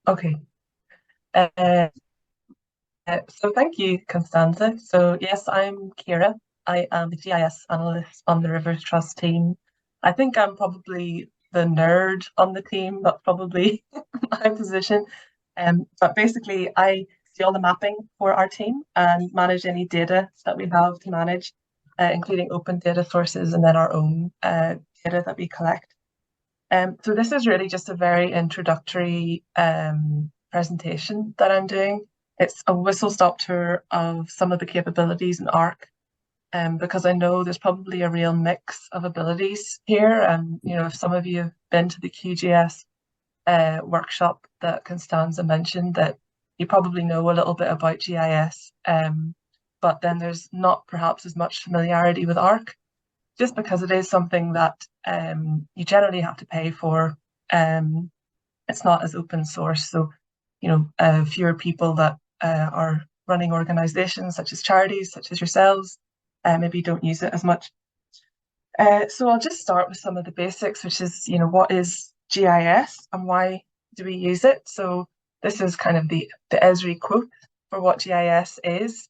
Okay. Uh, so thank you, Constanza. So yes, I'm Ciara. I am the GIS analyst on the Rivers Trust team. I think I'm probably the nerd on the team. That's probably my position. But basically, I see all the mapping for our team and manage any data that we have to manage, including open data sources and then our own data that we collect. So this is really just a very introductory presentation that I'm doing. It's a whistle-stop tour of some of the capabilities in Arc, because I know there's probably a real mix of abilities here. You know, if some of you have been to the QGS workshop that Constanza mentioned, that you probably know a little bit about GIS, but then there's not perhaps as much familiarity with Arc, just because it is something that you generally have to pay for. It's not as open source, so you know, fewer people that are running organizations such as charities, such as yourselves, maybe don't use it as much. So I'll just start with some of the basics, which is, you know, what is GIS and why do we use it? So this is kind of the ESRI quote for what GIS is.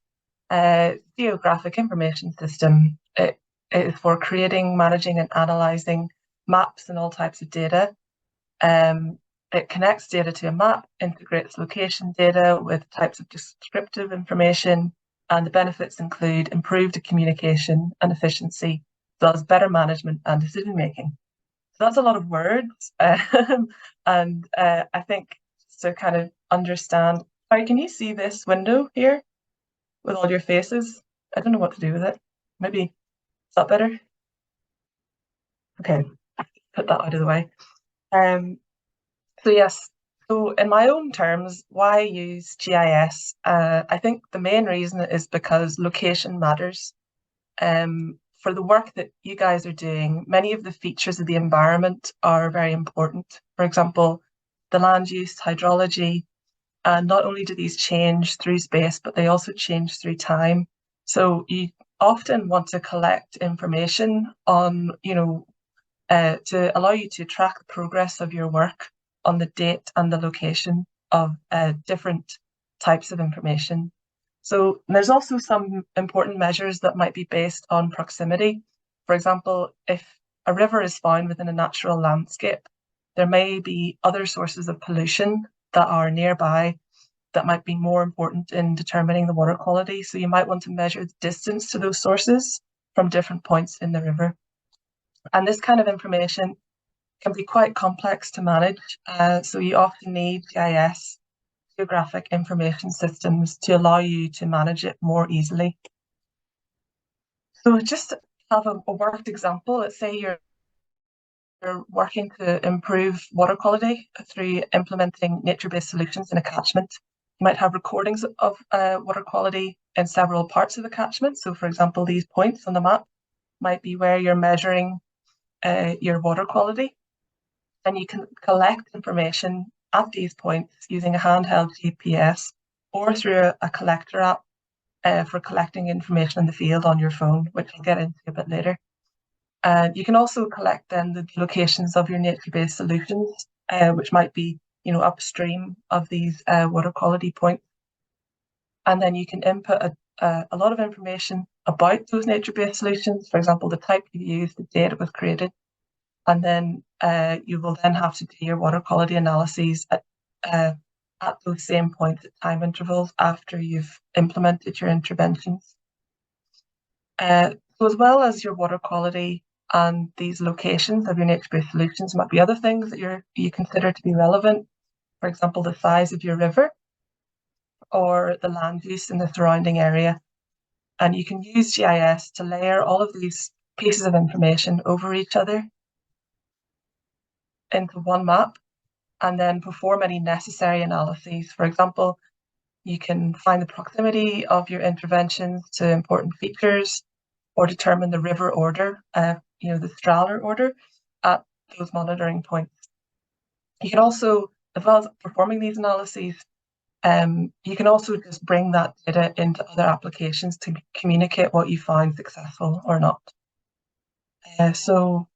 Geographic Information System. It is for creating, managing, and analysing maps and all types of data. It connects data to a map, integrates location data with types of descriptive information, and the benefits include improved communication and efficiency, as well as better management and decision making. So that's a lot of words, and I think to kind of understand. Sorry, can you see this window here with all your faces? I don't know what to do with it. Maybe is that better? Okay, put that out of the way. So yes, so in my own terms, why use GIS? I think the main reason is because location matters. For the work that you guys are doing, many of the features of the environment are very important. For example, the land use, hydrology, and not only do these change through space, but they also change through time. So you often want to collect information on, you know, to allow you to track the progress of your work on the date and the location of different types of information. So there's also some important measures that might be based on proximity. For example, if a river is found within a natural landscape, there may be other sources of pollution that are nearby that might be more important in determining the water quality. So you might want to measure the distance to those sources from different points in the river. And this kind of information can be quite complex to manage. So you often need GIS, geographic information systems, to allow you to manage it more easily. So just to have a worked example, let's say you're working to improve water quality through implementing nature-based solutions in a catchment. You might have recordings of water quality in several parts of the catchment. So for example, these points on the map might be where you're measuring your water quality. And you can collect information at these points using a handheld GPS or through a collector app for collecting information in the field on your phone, which I'll get into a bit later. And you can also collect then the locations of your nature-based solutions, which might be, you know, upstream of these water quality points. And then you can input a lot of information about those nature-based solutions, for example, the type you used, the date it was created, and then you will then have to do your water quality analyses at those same points at time intervals after you've implemented your interventions. So as well as your water quality and these locations of your nature-based solutions might be other things that you consider to be relevant. For example, the size of your river or the land use in the surrounding area. And you can use GIS to layer all of these pieces of information over each other into one map and then perform any necessary analyses. For example, you can find the proximity of your interventions to important features or determine the river order, you know, the straler order at those monitoring points. You can also, as well as performing these analyses, you can also just bring that data into other applications to communicate what you find successful or not. So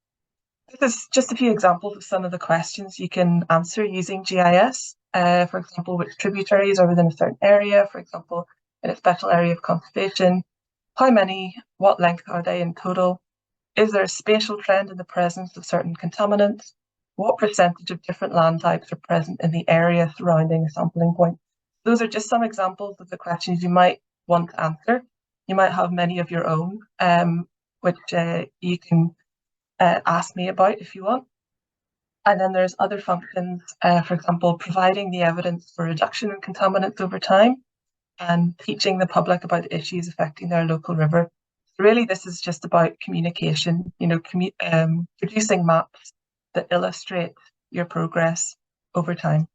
this is just a few examples of some of the questions you can answer using GIS. for example, which tributaries are within a certain area, for example, in a special area of conservation. How many, what length are they in total? Is there a spatial trend in the presence of certain contaminants? What percentage of different land types are present in the area surrounding a sampling point? Those are just some examples of the questions you might want to answer. You might have many of your own, which you can ask me about if you want. And then there's other functions, for example, providing the evidence for reduction in contaminants over time and teaching the public about the issues affecting their local river. Really, this is just about communication, producing maps that illustrate your progress over time.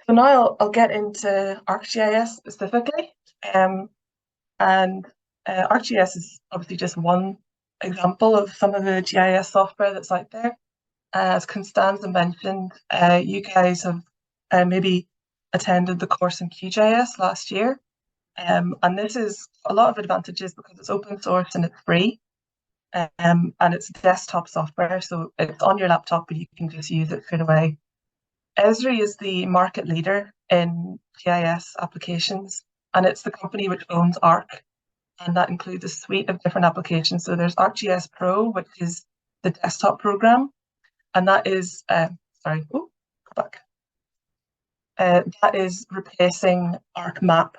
So now I'll get into ArcGIS specifically. And ArcGIS is obviously just one example of some of the GIS software that's out there. As Constanza mentioned, you guys have maybe attended the course in QGIS last year. And this is a lot of advantages because it's open source and it's free. And it's desktop software, so it's on your laptop, but you can just use it straight away. ESRI is the market leader in GIS applications, and it's the company which owns Arc, and that includes a suite of different applications. So there's ArcGIS Pro, which is the desktop program, and that is, go back. That is replacing ArcMap.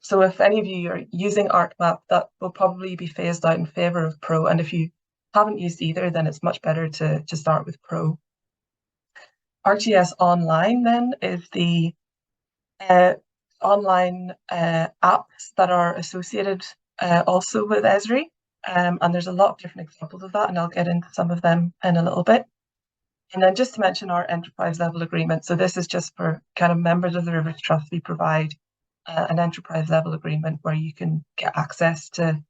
So if any of you are using ArcMap, that will probably be phased out in favor of Pro. And if you haven't used either, then it's much better to start with Pro. ArcGIS Online then is the online apps that are associated also with ESRI. And there's a lot of different examples of that, and I'll get into some of them in a little bit. And then just to mention our enterprise level agreement. So this is just for kind of members of the Rivers Trust. We provide an enterprise level agreement where you can get access to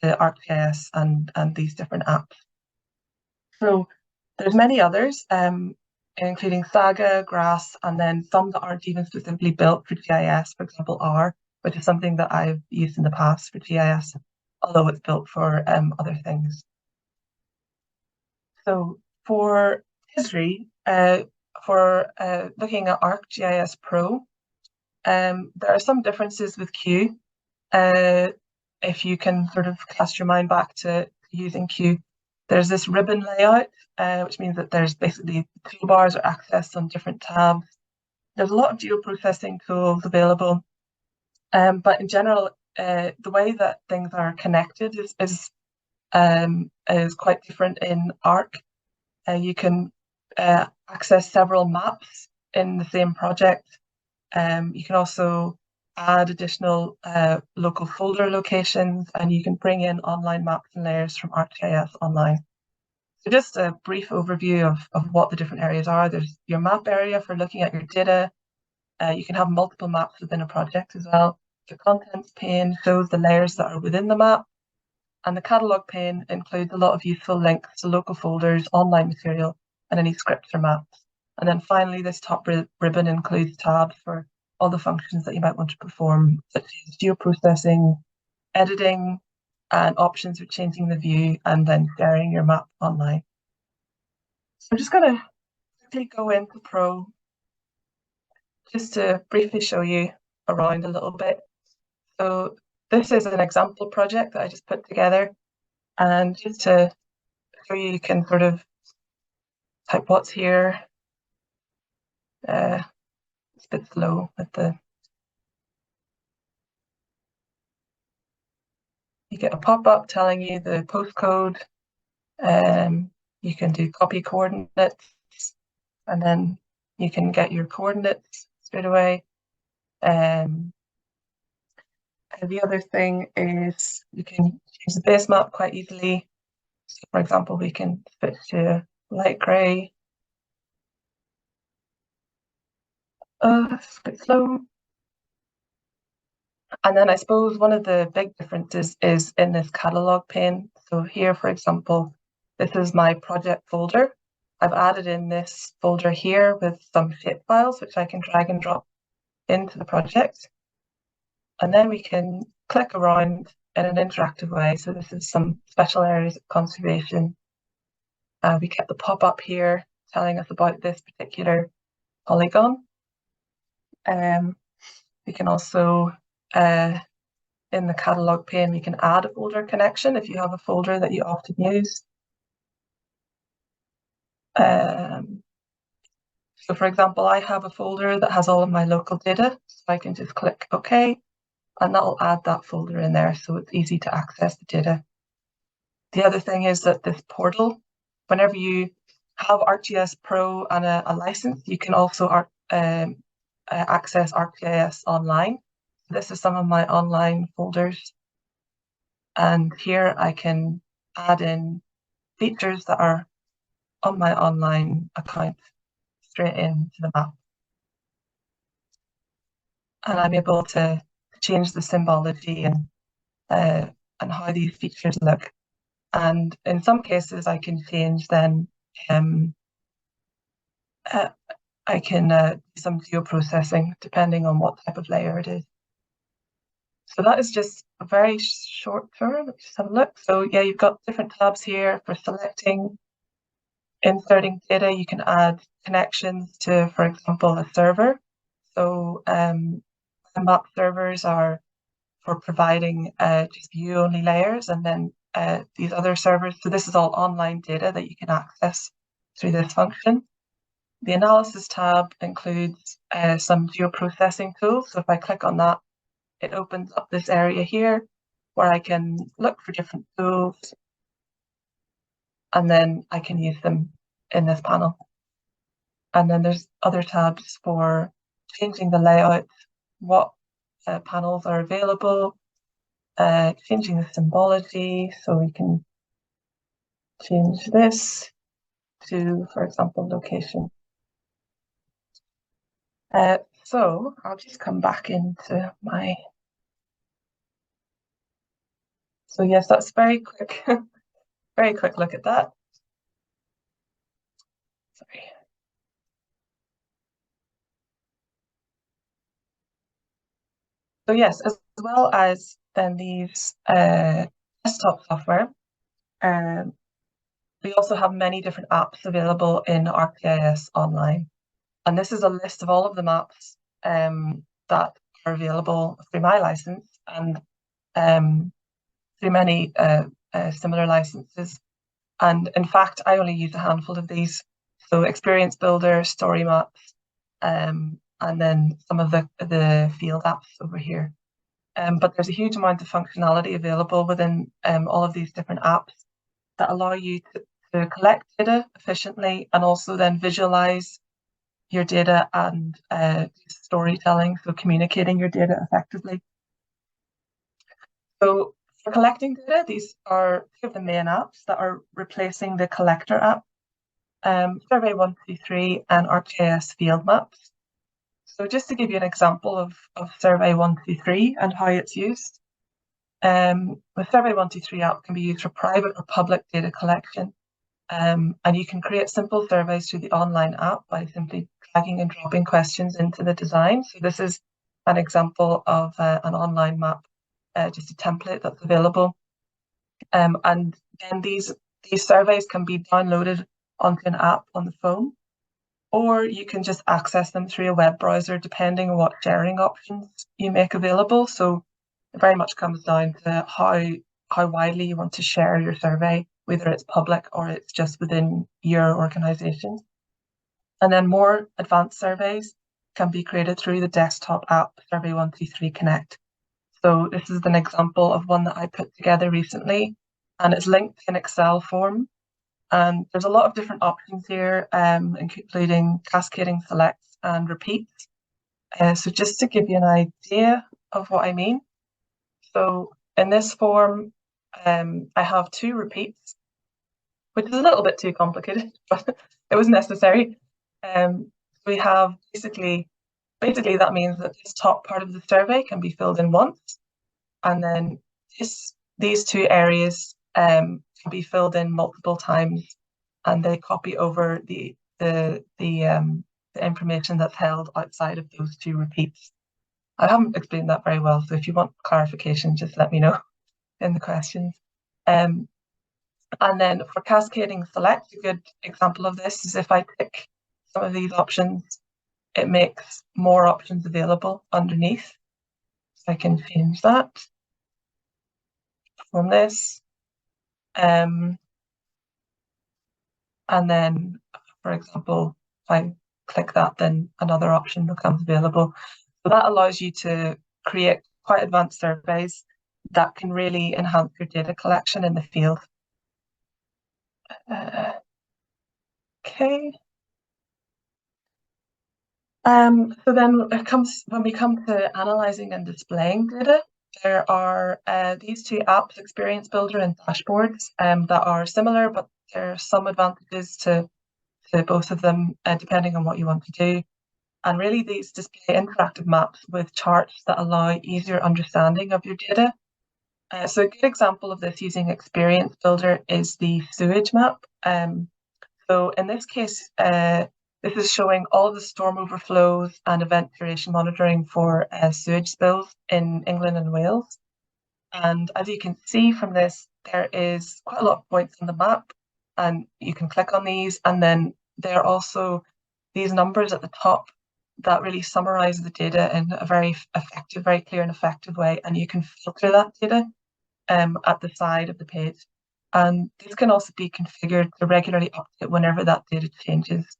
ArcGIS and these different apps. So there's many others, including Saga, GRASS, and then some that aren't even specifically built for GIS, for example, R, which is something that I've used in the past for GIS, although it's built for other things. So for ESRI, for looking at ArcGIS Pro, there are some differences with Q. If you can sort of cast your mind back to using Q, there's this ribbon layout, which means that there's basically toolbars or access on different tabs. There's a lot of geoprocessing tools available, but in general, the way that things are connected is quite different in Arc. You can access several maps in the same project. You can also add additional local folder locations, and you can bring in online maps and layers from ArcGIS Online. So just a brief overview of what the different areas are. There's your map area for looking at your data. You can have multiple maps within a project as well. The contents pane shows the layers that are within the map, and the catalog pane includes a lot of useful links to local folders, online material, and any scripts or maps. And then finally, this top ribbon includes tabs for all the functions that you might want to perform, such as geoprocessing, editing, and options for changing the view, and then sharing your map online. So I'm just going to quickly go into Pro, just to briefly show you around a little bit. So this is an example project that I just put together, and just to show you can sort of type what's here. It's a bit slow with the... You get a pop-up telling you the postcode. You can do copy coordinates, and then you can get your coordinates straight away. And the other thing is you can use the base map quite easily. So for example, we can switch to light grey. It's a bit slow. And then I suppose one of the big differences is in this catalog pane. So here, for example, this is my project folder. I've added in this folder here with some shape files, which I can drag and drop into the project. And then we can click around in an interactive way. So this is some special areas of conservation. We get the pop-up here telling us about this particular polygon. We can also, in the catalog pane, we can add a folder connection if you have a folder that you often use. So for example, I have a folder that has all of my local data, so I can just click OK, and that'll add that folder in there, so it's easy to access the data. The other thing is that this portal, whenever you have ArcGIS Pro and a license, you can also access ArcGIS Online. This is some of my online folders, and here I can add in features that are on my online account straight into the map. And I'm able to change the symbology and how these features look. And in some cases, I can change then, I can do some geoprocessing depending on what type of layer it is. So that is just a very short tour. Let's just have a look. So yeah, you've got different tabs here for selecting, inserting data. You can add connections to, for example, a server. So map servers are for providing just view-only layers, and then these other servers. So this is all online data that you can access through this function. The analysis tab includes some geoprocessing tools. So if I click on that, it opens up this area here where I can look for different tools, and then I can use them in this panel. And then there's other tabs for changing the layout, what panels are available, changing the symbology. So we can change this to, for example, location. So I'll just come back into my. So yes, that's very quick, very quick look at that. Sorry. So yes, as well as then these desktop software, we also have many different apps available in ArcGIS Online. And this is a list of all of the maps that are available through my license and through many similar licenses. And in fact, I only use a handful of these. So Experience Builder, Story Maps, and then some of the field apps over here. But there's a huge amount of functionality available within all of these different apps that allow you to collect data efficiently and also then visualize your data and storytelling, so communicating your data effectively. So for collecting data, these are two of the main apps that are replacing the collector app, Survey 123 and ArcGIS Field Maps. So just to give you an example of Survey 123 and how it's used, the Survey 123 app can be used for private or public data collection. And you can create simple surveys through the online app by simply dragging and dropping questions into the design. So this is an example of an online map, just a template that's available. And then these surveys can be downloaded onto an app on the phone, or you can just access them through a web browser, depending on what sharing options you make available. So it very much comes down to how widely you want to share your survey, whether it's public or it's just within your organization. And then more advanced surveys can be created through the desktop app, Survey 123 Connect. So this is an example of one that I put together recently, and it's linked in Excel form. And there's a lot of different options here, including cascading selects and repeats. So just to give you an idea of what I mean. So in this form, I have 2 repeats, which is a little bit too complicated, but it was necessary. We have basically that means that this top part of the survey can be filled in once, and then these 2 areas can be filled in multiple times, and they copy over the information that's held outside of those 2 repeats. I haven't explained that very well, so if you want clarification, just let me know in the questions. And then for cascading select, a good example of this is if I pick some of these options it makes more options available underneath. So I can change that from this. And then, for example, if I click that, then another option becomes available. So that allows you to create quite advanced surveys that can really enhance your data collection in the field. Okay. So then when we come to analyzing and displaying data, there are these two apps, Experience Builder and Dashboards, that are similar, but there are some advantages to both of them, depending on what you want to do. And really, these display interactive maps with charts that allow easier understanding of your data. So a good example of this using Experience Builder is the sewage map. So in this case, this is showing all of the storm overflows and event duration monitoring for sewage spills in England and Wales. And as you can see from this, there is quite a lot of points on the map, and you can click on these, and then there are also these numbers at the top that really summarize the data in a very effective, very clear and effective way, and you can filter that data at the side of the page. And this can also be configured to regularly update whenever that data changes.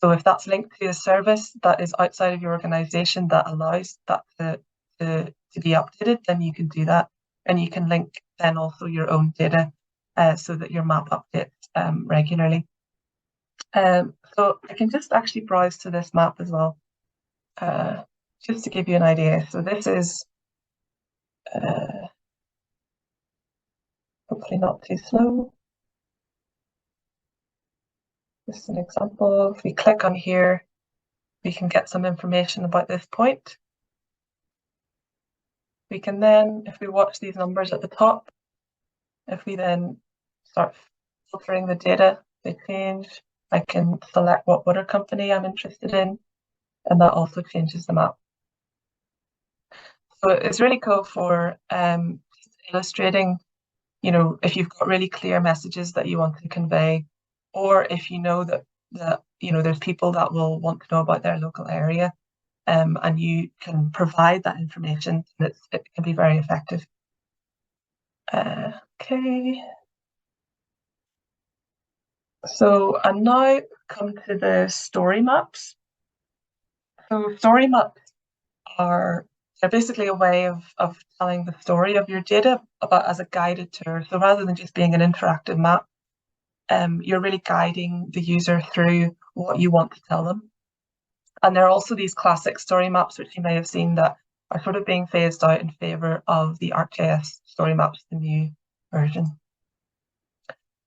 So if that's linked to a service that is outside of your organization that allows that to be updated, then you can do that. And you can link then also your own data so that your map updates regularly. So I can just actually browse to this map as well, just to give you an idea. So this is hopefully not too slow. Just an example. If we click on here, we can get some information about this point. We can then, if we watch these numbers at the top, if we then start filtering the data, they change. I can select what water company I'm interested in, and that also changes the map. So it's really cool for illustrating, if you've got really clear messages that you want to convey, or if you know that there's people that will want to know about their local area, and you can provide that information, and it can be very effective. Okay. So I'm now come to the story maps. So story maps they're basically a way of telling the story of your data about as a guided tour. So rather than just being an interactive map, you're really guiding the user through what you want to tell them. And there are also these classic story maps, which you may have seen, that are sort of being phased out in favor of the ArcGIS story maps, the new version.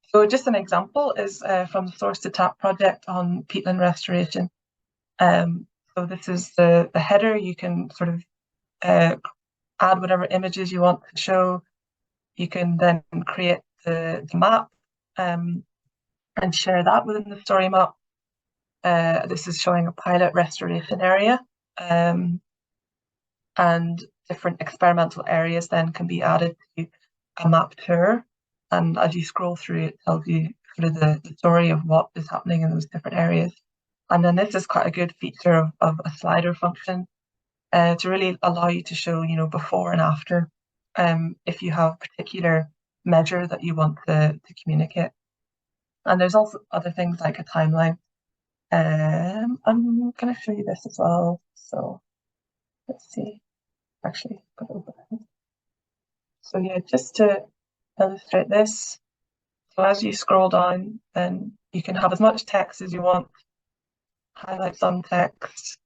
So just an example is from the Source to Tap project on peatland restoration. So this is the header. You can sort of add whatever images you want to show. You can then create the map and share that within the story map. This is showing a pilot restoration area, and different experimental areas then can be added to a map tour. And as you scroll through, it tells you sort of the story of what is happening in those different areas. And then this is quite a good feature of a slider function to really allow you to show, before and after, if you have a particular measure that you want to communicate. And there's also other things like a timeline. I'm going to show you this as well. So let's see. Actually, so yeah, just to illustrate this. So as you scroll down, then you can have as much text as you want, highlight some text,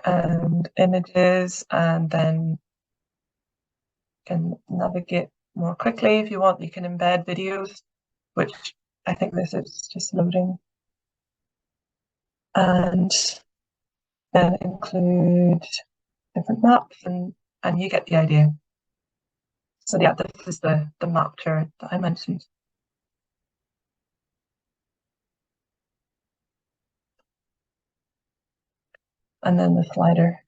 and images, and then you can navigate more quickly if you want. You can embed videos, which I think this is just loading, and then include different maps, and you get the idea. So yeah, this is the map tour that I mentioned. And then the slider.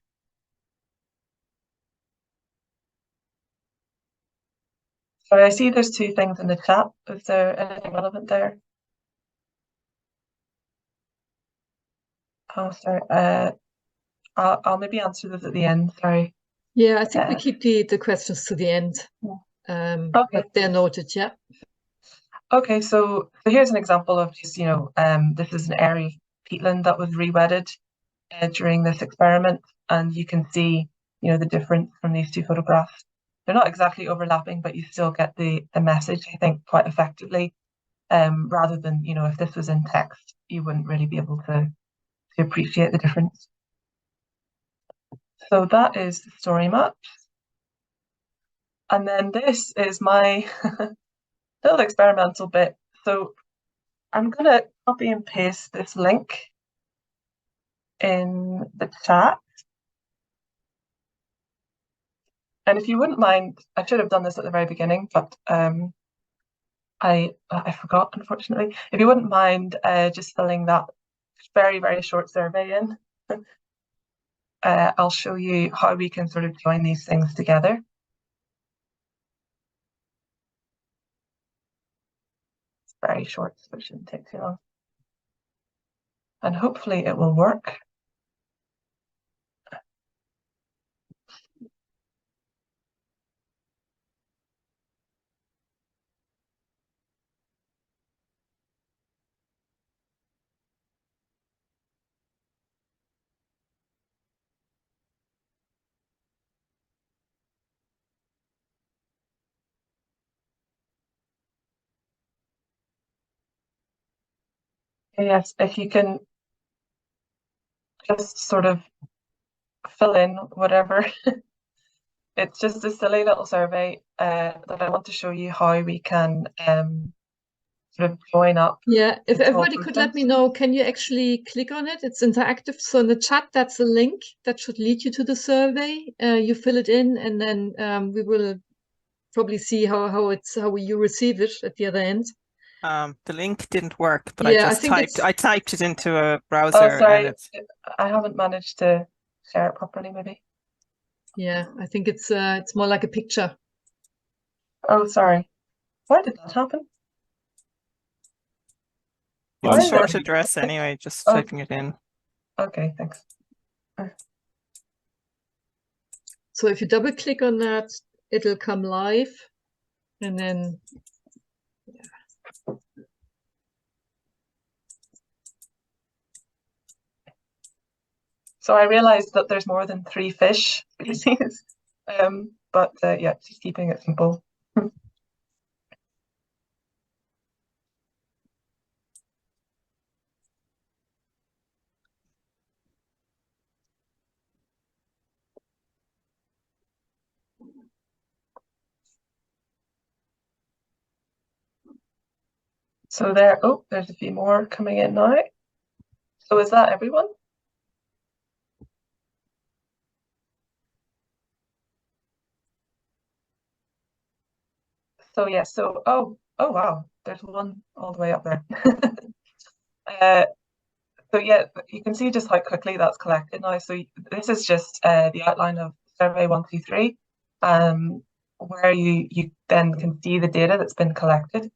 So I see there's two things in the chat. Is there anything relevant there? Oh, sorry. I'll maybe answer those at the end. Sorry. Yeah, I think we keep the questions to the end. Okay. But they're noted, yeah. Okay, so here's an example of just, this is an area of peatland that was re-wetted during this experiment, and you can see, the difference from these two photographs. They're not exactly overlapping, but you still get the message, I think, quite effectively. Rather than, if this was in text, you wouldn't really be able to appreciate the difference. So that is the story map. And then this is my little experimental bit. So I'm going to copy and paste this link in the chat. And if you wouldn't mind, I should have done this at the very beginning, but I forgot, unfortunately. If you wouldn't mind just filling that very, very short survey in, I'll show you how we can sort of join these things together. It's very short, so it shouldn't take too long. And hopefully it will work. Yes, if you can just sort of fill in whatever. It's just a silly little survey that I want to show you how we can sort of join up. Yeah, if everybody could let me know, can you actually click on it? It's interactive. So in the chat, that's a link that should lead you to the survey. You fill it in, and then we will probably see how you receive it at the other end. The link didn't work, but yeah, I typed it into a browser. Oh, sorry, and I haven't managed to share it properly, maybe. Yeah, I think it's more like a picture. Oh, sorry. Why did that happen? It's a short address anyway, just typing it in. Okay, thanks. So if you double click on that, it'll come live, and then So I realized that there's more than 3 fish species, but yeah, just keeping it simple. So there's a few more coming in now. So is that everyone? So yeah, oh wow, there's one all the way up there. So yeah, you can see just how quickly that's collected now. So this is just the outline of survey 123, where you then can see the data that's been collected.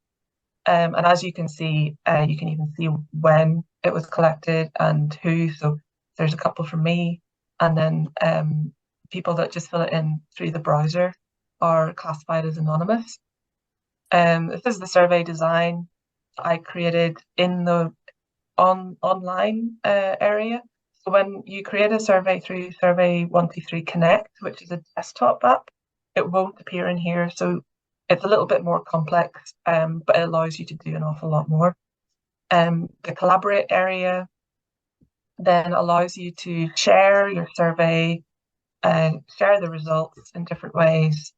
And as you can see, you can even see when it was collected and who. So there's a couple from me, and then people that just fill it in through the browser are classified as anonymous. This is the survey design I created in the online area. So when you create a survey through Survey 123 Connect, which is a desktop app, it won't appear in here. So it's a little bit more complex, but it allows you to do an awful lot more. The Collaborate area then allows you to share your survey, share the results in different ways.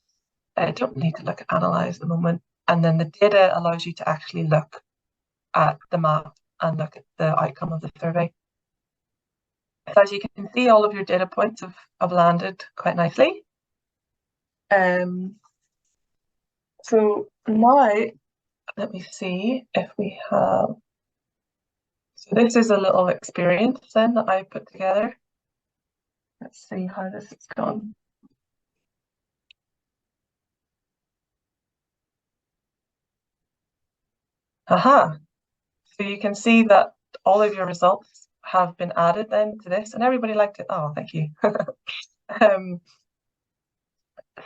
I don't need to look at Analyze at the moment. And then the data allows you to actually look at the map and look at the outcome of the survey. So as you can see, all of your data points have landed quite nicely. So now, let me see if we have, so this is a little experience then that I put together. Let's see how this has gone. Aha, so you can see that all of your results have been added then to this, and everybody liked it. Oh, thank you.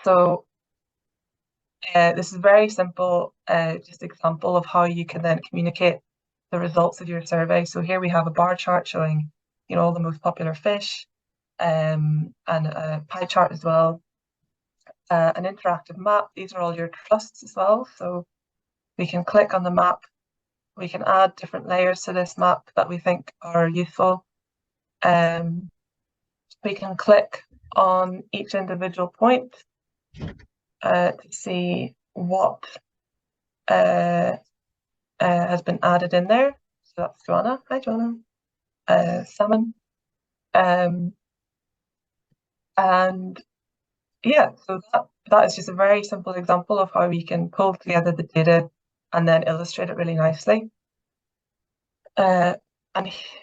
So this is very simple, just example of how you can then communicate the results of your survey. So here we have a bar chart showing, all the most popular fish, and a pie chart as well, an interactive map. These are all your trusts as well. So we can click on the map. We can add different layers to this map that we think are useful. We can click on each individual point to see what has been added in there. So that's Joanna. Hi, Joanna. Salmon. And yeah, so that is just a very simple example of how we can pull together the data and then illustrate it really nicely. And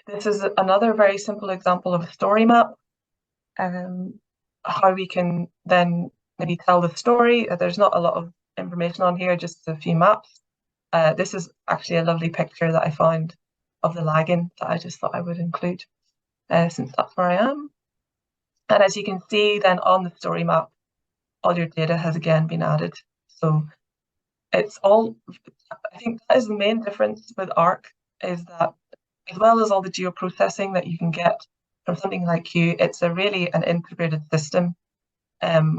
this is another very simple example of a story map. How we can then maybe tell the story. There's not a lot of information on here, just a few maps. This is actually a lovely picture that I found of the lagoon that I just thought I would include, since that's where I am. And as you can see then on the story map, all your data has again been added. So it's all, I think that is the main difference with Arc, is that as well as all the geoprocessing that you can get from something like Q, it's really an integrated system,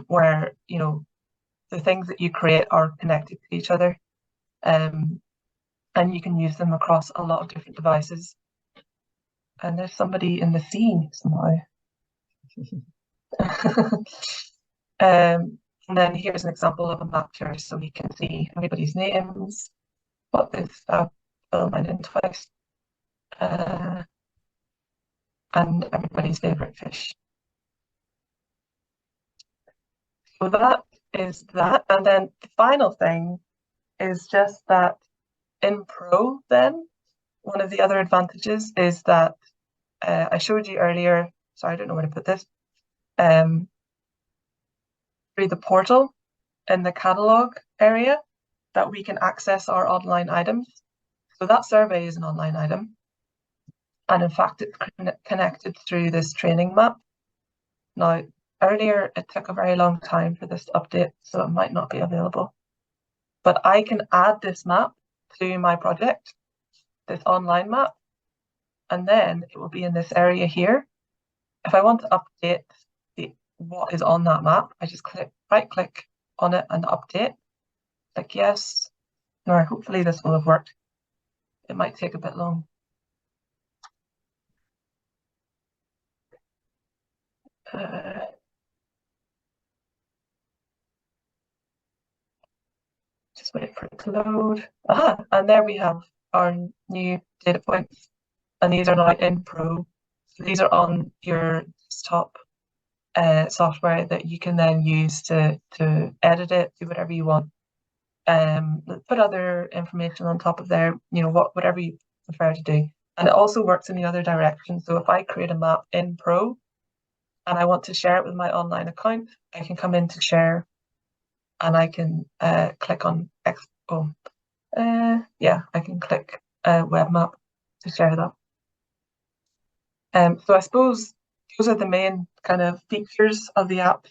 where the things that you create are connected to each other, and you can use them across a lot of different devices. And there's somebody in the sea somehow. And then here's an example of a map here, so we can see everybody's names, what they've film and in twice, and everybody's favorite fish. So that is that. And then the final thing is just that in Pro, then, one of the other advantages is that I showed you earlier, sorry, I don't know where to put this, through the portal in the catalog area, that we can access our online items. So that survey is an online item. And in fact, it's connected through this training map. Now, earlier, it took a very long time for this to update, so it might not be available. But I can add this map to my project, this online map, and then it will be in this area here. If I want to update what is on that map, I just right-click on it and update. Click yes. Now, hopefully this will have worked. It might take a bit long. Just wait for it to load. Aha, and there we have our new data points. And these are now in Pro. So these are on your desktop software that you can then use to edit it, do whatever you want. Put other information on top of there, whatever you prefer to do. And it also works in the other direction. So if I create a map in Pro and I want to share it with my online account, I can come into share and I can click on I can click web map to share that. So I suppose those are the main kind of features of the app.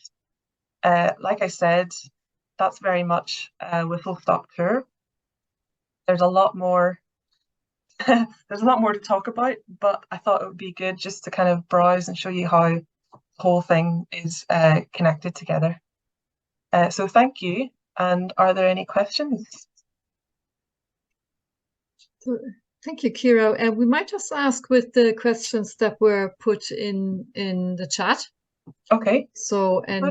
Like I said, that's very much a whistle-stop tour. There's a lot more. There's a lot more to talk about, but I thought it would be good just to kind of browse and show you how the whole thing is connected together. So thank you. And are there any questions? Thank you, Ciara. And we might just ask with the questions that were put in the chat. Okay. So, and